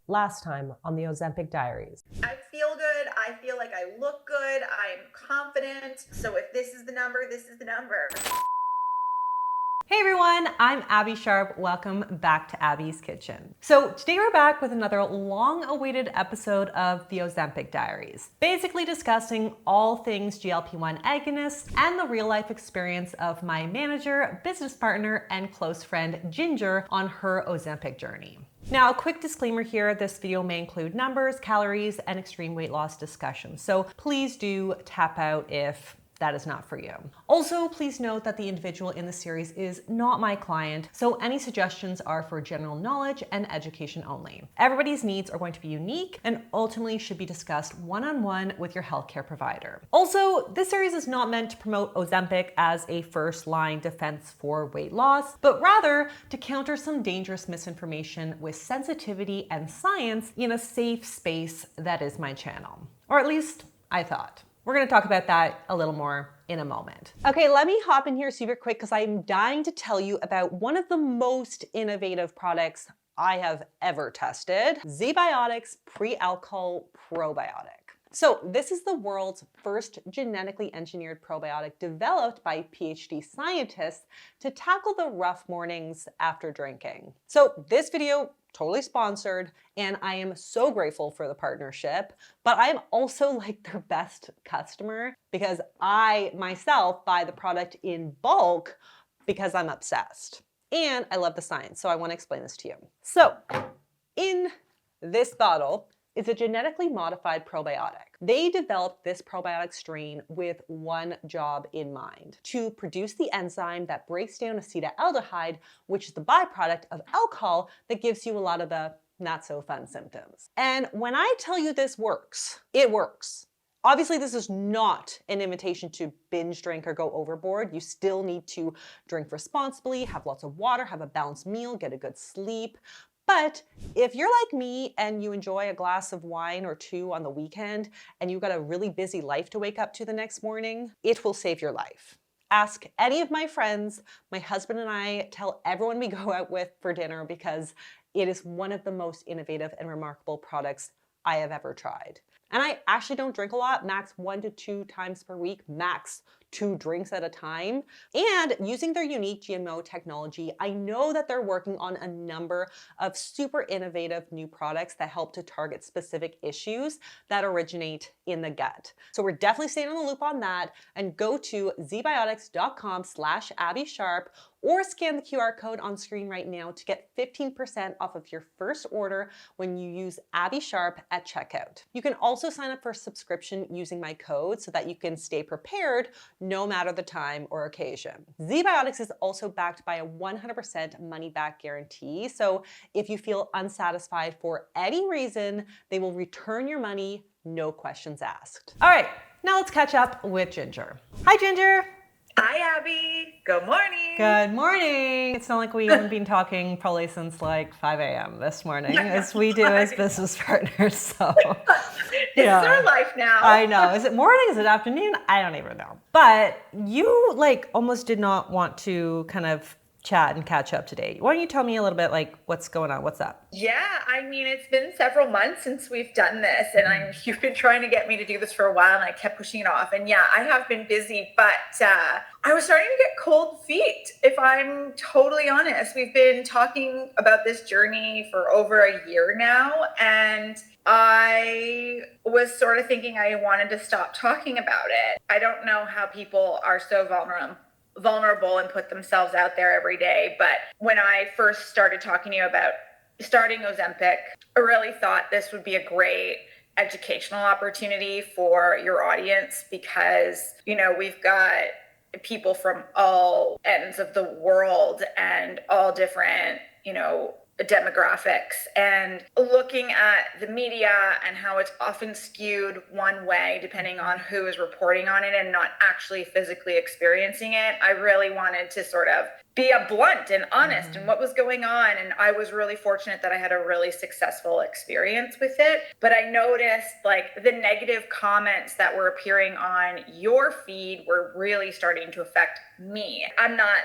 Last time on the Ozempic Diaries. I feel good. I feel like I look good. I'm confident. So if this is the number, this is the number. Hey everyone, I'm Abbey Sharp. Welcome back to Abby's Kitchen. So today we're back with another long-awaited episode of the Ozempic Diaries, basically discussing all things GLP-1 agonists and the real-life experience of my manager, business partner, and close friend Ginger on her Ozempic journey. Now, a quick disclaimer here, this video may include numbers, calories, and extreme weight loss discussion, so please do tap out if that is not for you. Also, please note that the individual in the series is not my client, so any suggestions are for general knowledge and education only. Everybody's needs are going to be unique and ultimately should be discussed one-on-one with your healthcare provider. Also, this series is not meant to promote Ozempic as a first-line defense for weight loss, but rather to counter some dangerous misinformation with sensitivity and science in a safe space that is my channel. Or at least, I thought. We're gonna talk about that a little more in a moment. Okay, let me hop in here super quick because I'm dying to tell you about one of the most innovative products I have ever tested, ZBiotics Pre-Alcohol Probiotic. So this is the world's first genetically engineered probiotic developed by PhD scientists to tackle the rough mornings after drinking. So this video, totally sponsored, and I am so grateful for the partnership, but I am also like their best customer because I myself buy the product in bulk because I'm obsessed. And I love the science, so I want to explain this to you. So in this bottle is a genetically modified probiotic. They developed this probiotic strain with one job in mind: to produce the enzyme that breaks down acetaldehyde, which is the byproduct of alcohol that gives you a lot of the not so fun symptoms. And when I tell you this works, it works. Obviously, this is not an invitation to binge drink or go overboard. You still need to drink responsibly, have lots of water, have a balanced meal, get a good sleep. But if you're like me and you enjoy a glass of wine or two on the weekend and you've got a really busy life to wake up to the next morning, it will save your life. Ask any of my friends. My husband and I tell everyone we go out with for dinner because it is one of the most innovative and remarkable products I have ever tried. And I actually don't drink a lot, max 1 to 2 times per week, max 2 drinks at a time. And using their unique GMO technology, I know that they're working on a number of super innovative new products that help to target specific issues that originate in the gut. So we're definitely staying on the loop on that, and go to zbiotics.com/AbbeySharp or scan the QR code on screen right now to get 15% off of your first order when you use Abbey Sharp at checkout. You can also sign up for a subscription using my code so that you can stay prepared no matter the time or occasion. ZBiotics is also backed by a 100% money-back guarantee, so if you feel unsatisfied for any reason, they will return your money, no questions asked. All right, now let's catch up with Ginger. Hi, Ginger. Hi, Abby. Good morning. Good morning. It's not like we haven't been talking probably since like 5 a.m. this morning, as we do as business partners. So This is our life now. I know. Is it morning? Is it afternoon? I don't even know. But you like almost did not want to kind of chat and catch up today. Why don't you tell me a little bit like what's going on? What's up? Yeah, I mean, it's been several months since we've done this, and you've been trying to get me to do this for a while, and I kept pushing it off. And yeah, I have been busy, but I was starting to get cold feet, if I'm totally honest. We've been talking about this journey for over a year now, and I was sort of thinking I wanted to stop talking about it. I don't know how people are so vulnerable and put themselves out there every day. But when I first started talking to you about starting Ozempic, I really thought this would be a great educational opportunity for your audience because, you know, we've got people from all ends of the world and all different, you know, demographics, and looking at the media and how it's often skewed one way depending on who is reporting on it and not actually physically experiencing it. I really wanted to sort of be blunt and honest in what was going on, and I was really fortunate that I had a really successful experience with it. But I noticed like the negative comments that were appearing on your feed were really starting to affect me. I'm not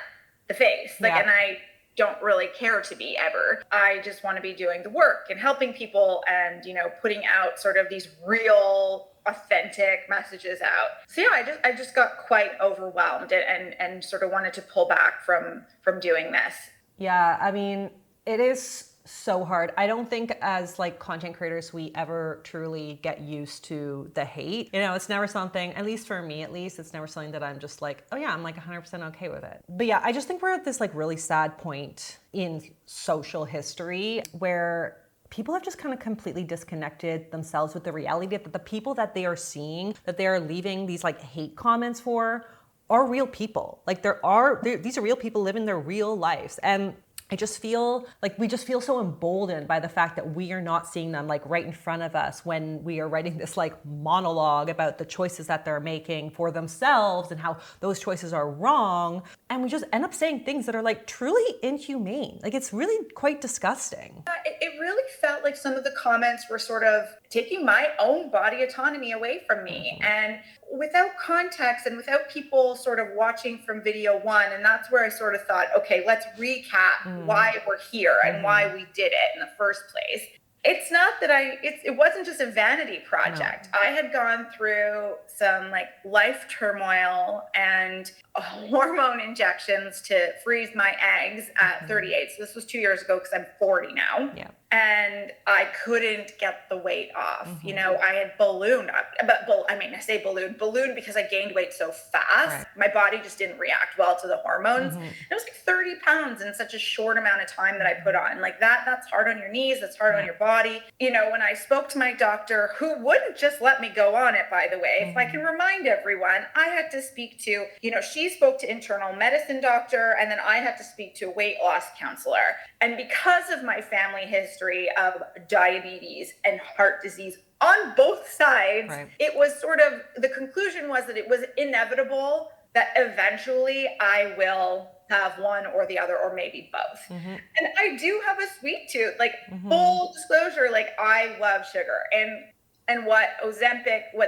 the face, like, and I don't really care to be ever. I just want to be doing the work and helping people and, putting out sort of these real authentic messages out. So yeah, I just got quite overwhelmed and sort of wanted to pull back from doing this. Yeah, I mean, it is so hard. I don't think as like content creators we ever truly get used to the hate. It's never something, at least for me at least, it's never something that I'm just like, oh yeah, I'm like 100% okay with it. But yeah, I just think we're at this like really sad point in social history where people have just kind of completely disconnected themselves with the reality that the people that they are seeing, that they are leaving these like hate comments for, are real people. Like these are real people living their real lives. And I just feel like we just feel so emboldened by the fact that we are not seeing them like right in front of us when we are writing this like monologue about the choices that they're making for themselves and how those choices are wrong. And we just end up saying things that are like truly inhumane. Like it's really quite disgusting. It really felt like some of the comments were sort of taking my own body autonomy away from me. And without context and without people sort of watching from video one, and that's where I sort of thought, okay, let's recap why we're here and why we did it in the first place. It's not that it wasn't just a vanity project. No. I had gone through some like life turmoil and hormone injections to freeze my eggs at 38. So this was 2 years ago because I'm 40 now. Yeah. And I couldn't get the weight off. I had ballooned up, I say ballooned because I gained weight so fast. Right. My body just didn't react well to the hormones. It was like 30 pounds in such a short amount of time that I put on. Like that's hard on your knees, that's hard on your body. When I spoke to my doctor, who wouldn't just let me go on it, by the way, if I can remind everyone, I had to speak to, she spoke to internal medicine doctor, and then I had to speak to a weight loss counselor. And because of my family history of diabetes and heart disease on both sides, It was sort of, the conclusion was that it was inevitable that eventually I will have one or the other, or maybe both. And I do have a sweet tooth, like full disclosure, like I love sugar. And what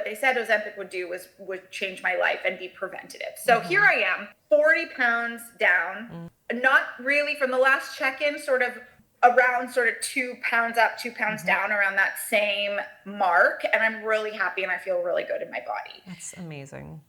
they said Ozempic would do would change my life and be preventative. So here I am, 40 pounds down, not really from the last check-in, sort of around sort of 2 pounds up, 2 pounds down, around that same mark. And I'm really happy and I feel really good in my body. That's amazing.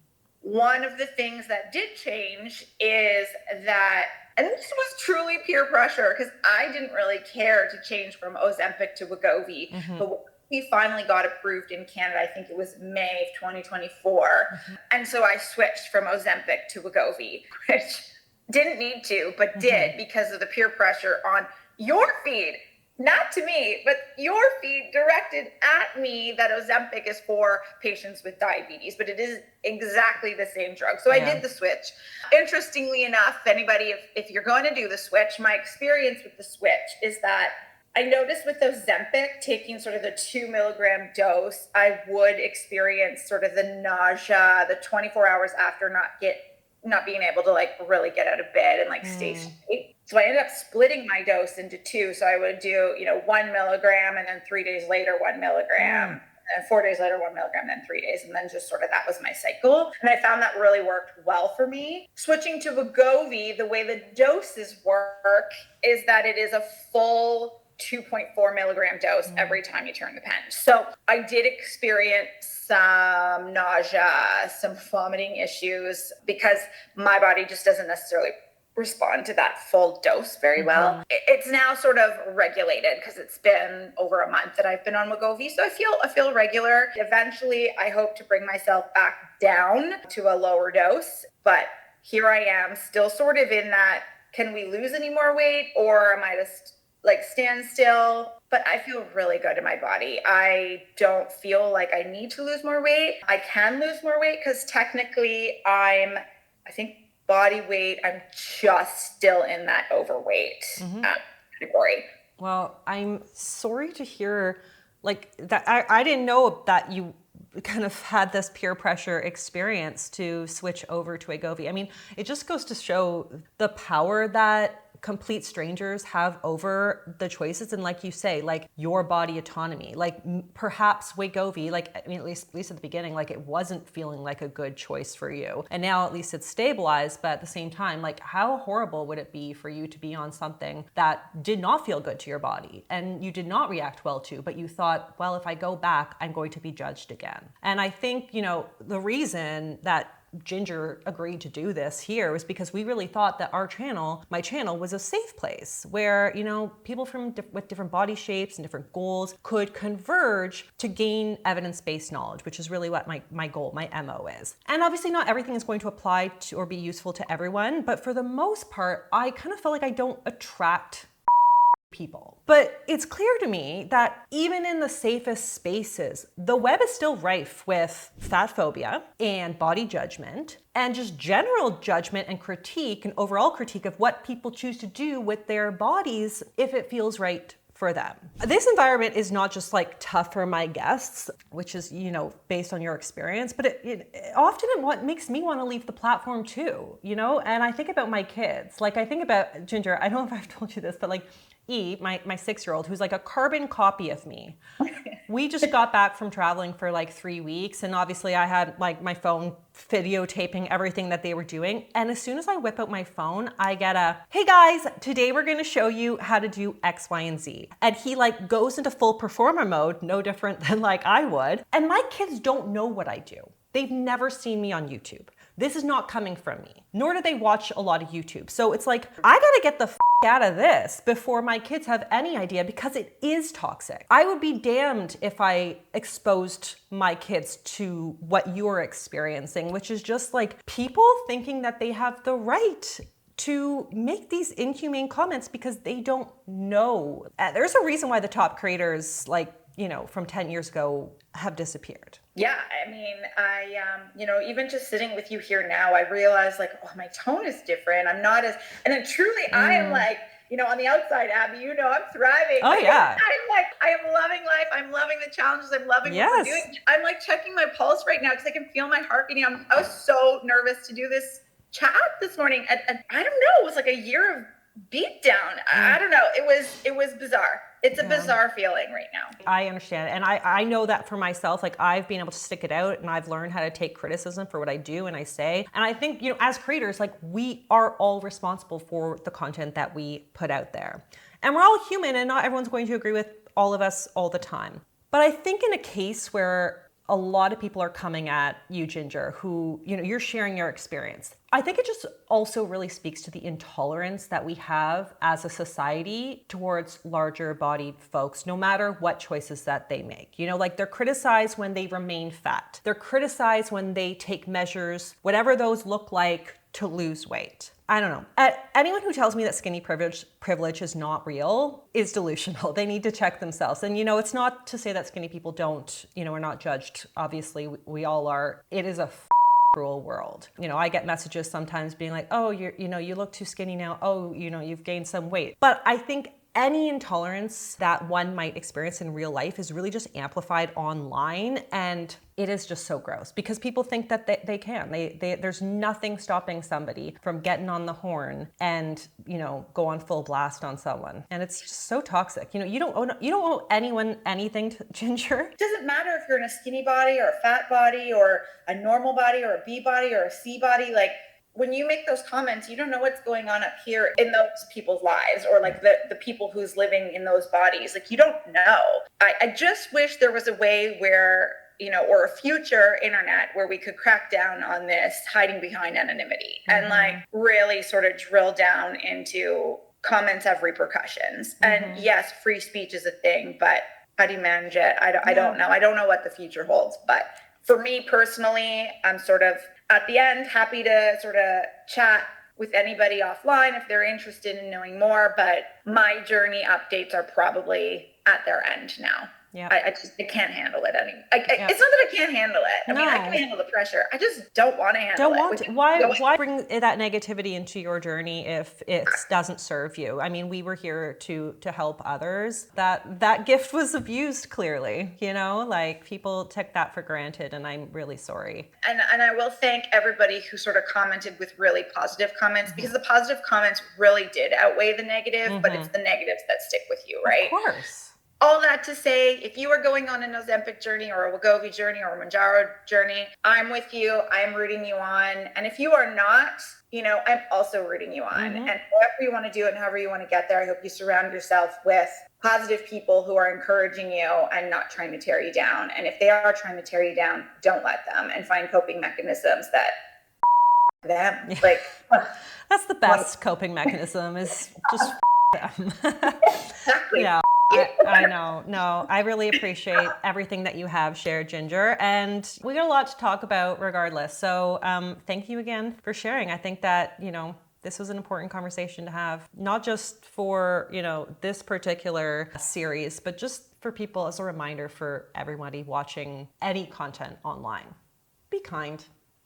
One of the things that did change is that, and this was truly peer pressure, because I didn't really care to change from Ozempic to Wegovy, but we finally got approved in Canada, I think it was May of 2024. And so I switched from Ozempic to Wegovy, which didn't need to, but did because of the peer pressure on your feed. Not to me, but your feed directed at me that Ozempic is for patients with diabetes, but it is exactly the same drug. So I did the switch. Interestingly enough, if you're going to do the switch, my experience with the switch is that I noticed with Ozempic, taking sort of the 2 milligram dose, I would experience sort of the nausea, the 24 hours after not being able to like really get out of bed and like stay straight. So I ended up splitting my dose into 2. So I would do, 1 milligram and then 3 days later, 1 milligram, and 4 days later, 1 milligram, then 3 days. And then just sort of that was my cycle. And I found that really worked well for me. Switching to Wegovy, the way the doses work is that it is a full 2.4 milligram dose every time you turn the pen. So I did experience some nausea, some vomiting issues, because my body just doesn't necessarily respond to that full dose very well. It's now sort of regulated because it's been over a month that I've been on Wegovy. So I feel regular. Eventually, I hope to bring myself back down to a lower dose. But here I am, still sort of in that, can we lose any more weight, or am I just like stand still? But I feel really good in my body. I don't feel like I need to lose more weight. I can lose more weight because technically I think body weight, I'm just still in that overweight category. Well, I'm sorry to hear like that. I didn't know that you kind of had this peer pressure experience to switch over to Wegovy. I mean, it just goes to show the power that complete strangers have over the choices. And like you say, like your body autonomy, like perhaps Wegovy, like, I mean, at least at the beginning, like it wasn't feeling like a good choice for you. And now at least it's stabilized. But at the same time, like how horrible would it be for you to be on something that did not feel good to your body and you did not react well to, but you thought, well, if I go back, I'm going to be judged again. And I think, the reason that Ginger agreed to do this here was because we really thought that my channel was a safe place where, people with different body shapes and different goals could converge to gain evidence-based knowledge, which is really what my goal, my MO is. And obviously not everything is going to apply to or be useful to everyone, but for the most part, I kind of feel like I don't attract people. But it's clear to me that even in the safest spaces, the web is still rife with fat phobia and body judgment and just general judgment and critique and overall critique of what people choose to do with their bodies if it feels right for them. This environment is not just like tough for my guests, which is, based on your experience, but it often what makes me want to leave the platform too, and I think about my kids. Like I think about Ginger, I don't know if I've told you this, but like E, my 6-year-old, who's like a carbon copy of me. We just got back from traveling for like 3 weeks. And obviously I had like my phone videotaping everything that they were doing. And as soon as I whip out my phone, I get hey guys, today we're going to show you how to do X, Y, and Z. And he like goes into full performer mode, no different than like I would. And my kids don't know what I do. They've never seen me on YouTube. This is not coming from me, nor do they watch a lot of YouTube. So it's like, I gotta get the out of this before my kids have any idea, because it is toxic. I would be damned if I exposed my kids to what you're experiencing, which is just like people thinking that they have the right to make these inhumane comments because they don't know. There's a reason why the top creators, like, from 10 years ago have disappeared. Yeah, I mean, even just sitting with you here now, I realize like, oh, my tone is different. I'm not as, and then truly I am like, on the outside, Abby, I'm thriving. Oh yeah. I am loving life. I'm loving the challenges. I'm loving what we're doing. I'm like checking my pulse right now because I can feel my heart beating. I was so nervous to do this chat this morning. And I don't know, it was like a year of beat down. I don't know. It was bizarre. It's a bizarre feeling right now. I understand. And I know that for myself, like I've been able to stick it out and I've learned how to take criticism for what I do and I say. And I think, as creators, like we are all responsible for the content that we put out there. And we're all human and not everyone's going to agree with all of us all the time. But I think in a case where a lot of people are coming at you, Ginger, who, you're sharing your experience, I think it just also really speaks to the intolerance that we have as a society towards larger bodied folks, no matter what choices that they make. Like they're criticized when they remain fat. They're criticized when they take measures, whatever those look like, to lose weight. I don't know. Anyone who tells me that skinny privilege is not real is delusional. They need to check themselves. And, it's not to say that skinny people don't, are not judged. Obviously, we all are. It is a cruel world. I get messages sometimes being like, oh, you look too skinny now. Oh, you've gained some weight. But I think any intolerance that one might experience in real life is really just amplified online, and it is just so gross because people think that they can. There's nothing stopping somebody from getting on the horn and go on full blast on someone, and it's just so toxic. You don't owe anyone anything, Ginger. It doesn't matter if you're in a skinny body or a fat body or a normal body or a B body or a C body, like. When you make those comments, you don't know what's going on up here in those people's lives or like the people who's living in those bodies. Like you don't know. I just wish there was a way where, or a future internet where we could crack down on this hiding behind anonymity and like really sort of drill down into comments have repercussions. And yes, free speech is a thing, but how do you manage it? I don't know. I don't know what the future holds, but for me personally, I'm sort of at the end, happy to sort of chat with anybody offline if they're interested in knowing more, but my journey updates are probably at their end now. Yeah. I can't handle it anymore. It's not that I can't handle it. I mean, I can handle the pressure. I just don't want to handle it. Why bring that negativity into your journey if it doesn't serve you? I mean, we were here to help others. That gift was abused, clearly, you know, like people took that for granted, and I'm really sorry. And I will thank everybody who sort of commented with really positive comments, because the positive comments really did outweigh the negative, but it's the negatives that stick with you, right? Of course. All that to say, if you are going on an Ozempic journey or a Wegovy journey or a Mounjaro journey, I'm with you. I'm rooting you on. And if you are not, you know, I'm also rooting you on. And however you want to do it and however you want to get there, I hope you surround yourself with positive people who are encouraging you and not trying to tear you down. And if they are trying to tear you down, don't let them, and find coping mechanisms that them. Yeah. Like, that's the best coping mechanism, is just them. Exactly. Yeah. I know. No, I really appreciate everything that you have shared, Ginger. And we got a lot to talk about regardless. So thank you again for sharing. I think that, you know, this was an important conversation to have, not just for, you know, this particular series, but just for people as a reminder for everybody watching any content online. Be kind.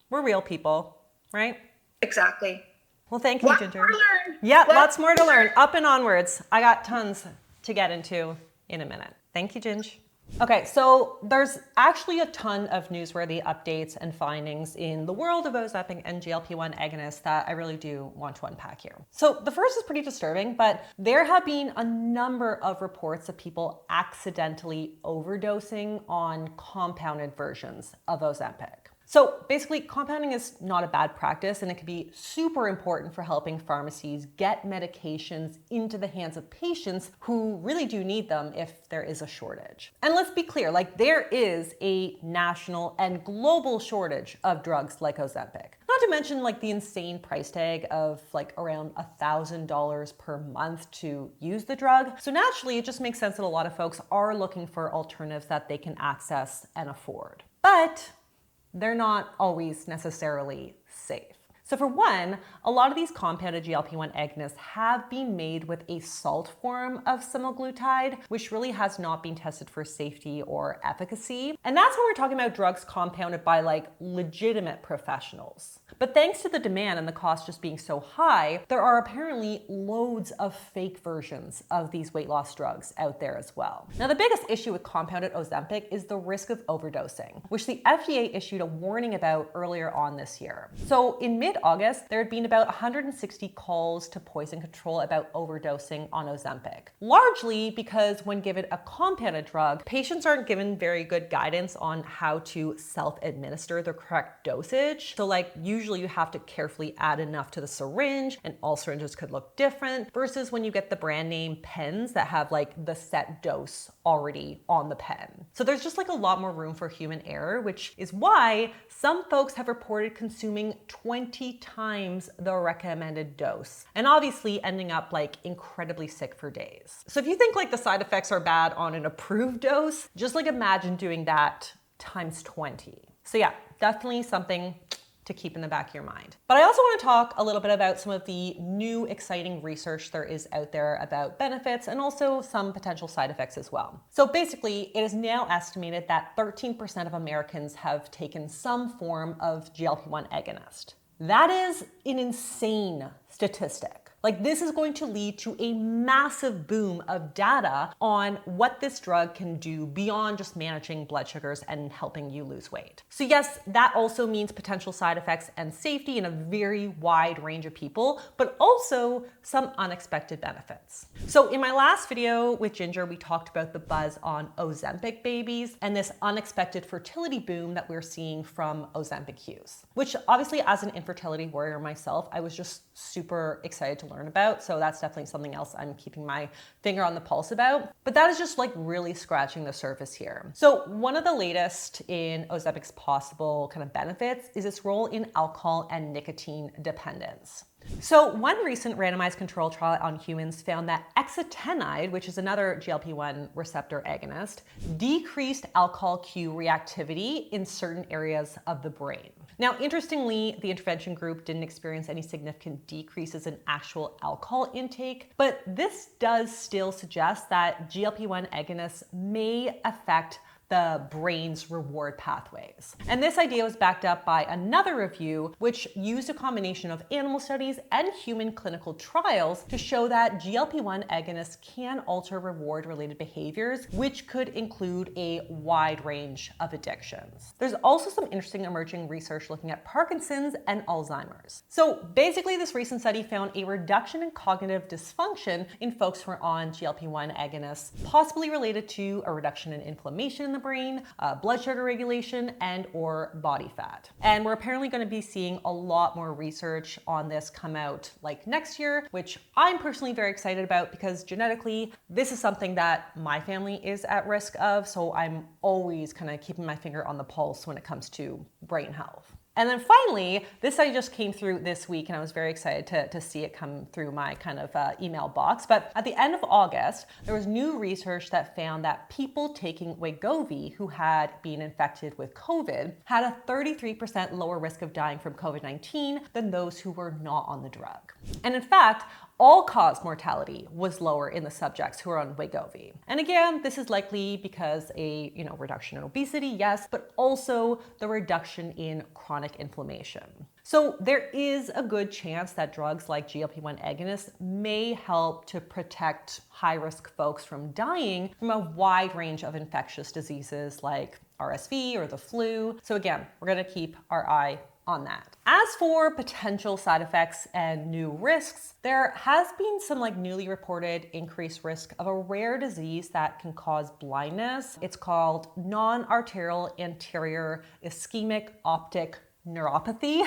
We're real people, right? Exactly. Well, thank you, Ginger. Lots more to learn. Yeah, lots more to learn. Up and onwards. I got tons to get into in a minute. Thank you, Ginge. Okay, so there's actually a ton of newsworthy updates and findings in the world of Ozempic and GLP-1 agonists that I really do want to unpack here. So the first is pretty disturbing, but there have been a number of reports of people accidentally overdosing on compounded versions of Ozempic. So basically, compounding is not a bad practice, and it can be super important for helping pharmacies get medications into the hands of patients who really do need them if there is a shortage. And let's be clear, like, there is a national and global shortage of drugs like Ozempic. Not to mention, like, the insane price tag of like around $1,000 per month to use the drug. So naturally, it just makes sense that a lot of folks are looking for alternatives that they can access and afford. But they're not always necessarily safe. So for one, a lot of these compounded GLP-1 agonists have been made with a salt form of semaglutide, which really has not been tested for safety or efficacy. And that's when we're talking about drugs compounded by like legitimate professionals. But thanks to the demand and the cost just being so high, there are apparently loads of fake versions of these weight loss drugs out there as well. Now, the biggest issue with compounded Ozempic is the risk of overdosing, which the FDA issued a warning about earlier on this year. So in mid-August, there had been about 160 calls to poison control about overdosing on Ozempic, largely because when given a compounded drug, patients aren't given very good guidance on how to self-administer the correct dosage. So like usually you have to carefully add enough to the syringe, and all syringes could look different, versus when you get the brand name pens that have like the set dose already on the pen. So there's just like a lot more room for human error, which is why some folks have reported consuming 20 times the recommended dose, and obviously ending up like incredibly sick for days. So if you think like the side effects are bad on an approved dose, just like imagine doing that times 20. So yeah, definitely something to keep in the back of your mind. But I also want to talk a little bit about some of the new exciting research there is out there about benefits and also some potential side effects as well. So basically, it is now estimated that 13% of Americans have taken some form of GLP-1 agonist. That is an insane statistic. Like, this is going to lead to a massive boom of data on what this drug can do beyond just managing blood sugars and helping you lose weight. So yes, that also means potential side effects and safety in a very wide range of people, but also some unexpected benefits. So in my last video with Ginger, we talked about the buzz on Ozempic babies and this unexpected fertility boom that we're seeing from Ozempic use, which obviously, as an infertility warrior myself, I was just super excited to learn about. So that's definitely something else I'm keeping my finger on the pulse about. But that is just like really scratching the surface here. So one of the latest in Ozempic's possible kind of benefits is its role in alcohol and nicotine dependence. So one recent randomized control trial on humans found that exatenide, which is another GLP-1 receptor agonist, decreased alcohol cue reactivity in certain areas of the brain. Now, interestingly, the intervention group didn't experience any significant decreases in actual alcohol intake, but this does still suggest that GLP-1 agonists may affect the brain's reward pathways. And this idea was backed up by another review, which used a combination of animal studies and human clinical trials to show that GLP-1 agonists can alter reward-related behaviors, which could include a wide range of addictions. There's also some interesting emerging research looking at Parkinson's and Alzheimer's. So basically, this recent study found a reduction in cognitive dysfunction in folks who are on GLP-1 agonists, possibly related to a reduction in inflammation in the brain, blood sugar regulation, and or body fat. And we're apparently going to be seeing a lot more research on this come out like next year, which I'm personally very excited about because genetically, this is something that my family is at risk of. So I'm always kind of keeping my finger on the pulse when it comes to brain health. And then finally, this study just came through this week and I was very excited to see it come through my kind of email box. But at the end of August, there was new research that found that people taking Wegovy who had been infected with COVID had a 33% lower risk of dying from COVID-19 than those who were not on the drug. And in fact, all-cause mortality was lower in the subjects who are on Wegovy. And again, this is likely because a reduction in obesity, yes, but also the reduction in chronic inflammation. So there is a good chance that drugs like GLP-1 agonists may help to protect high-risk folks from dying from a wide range of infectious diseases like RSV or the flu. So again, we're gonna keep our eye on that. As for potential side effects and new risks, there has been some newly reported increased risk of a rare disease that can cause blindness. It's called non-arterial anterior ischemic optic neuropathy.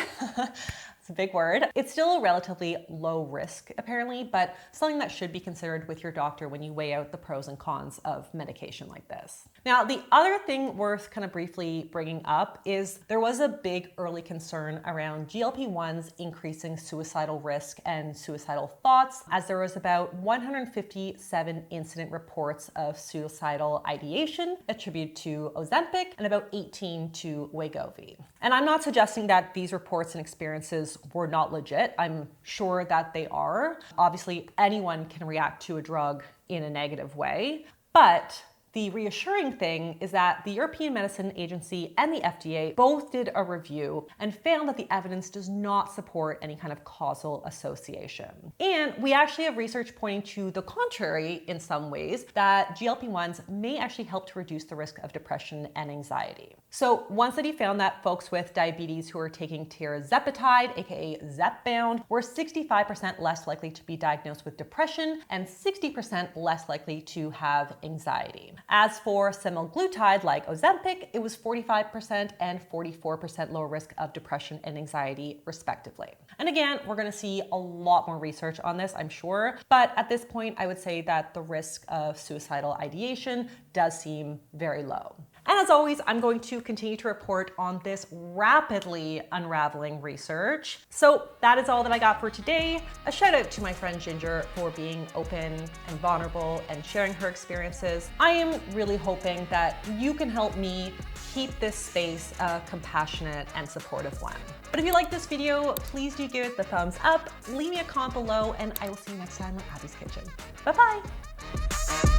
It's a big word. It's still a relatively low risk apparently, but something that should be considered with your doctor when you weigh out the pros and cons of medication like this. Now, the other thing worth kind of briefly bringing up is there was a big early concern around GLP-1s increasing suicidal risk and suicidal thoughts, as there was about 157 incident reports of suicidal ideation attributed to Ozempic and about 18 to Wegovy. And I'm not suggesting that these reports and experiences were not legit. I'm sure that they are. Obviously, anyone can react to a drug in a negative way, but the reassuring thing is that the European Medicine Agency and the FDA both did a review and found that the evidence does not support any kind of causal association. And we actually have research pointing to the contrary in some ways, that GLP-1s may actually help to reduce the risk of depression and anxiety. So one study found that folks with diabetes who are taking tirzepatide, aka Zepbound, were 65% less likely to be diagnosed with depression and 60% less likely to have anxiety. As for semaglutide like Ozempic, it was 45% and 44% lower risk of depression and anxiety, respectively. And again, we're going to see a lot more research on this, I'm sure. But at this point, I would say that the risk of suicidal ideation does seem very low. And as always, I'm going to continue to report on this rapidly unraveling research. So that is all that I got for today. A shout out to my friend Ginger for being open and vulnerable and sharing her experiences. I am really hoping that you can help me keep this space a compassionate and supportive one. But if you like this video, please do give it the thumbs up, leave me a comment below, and I will see you next time on Abby's Kitchen. Bye-bye.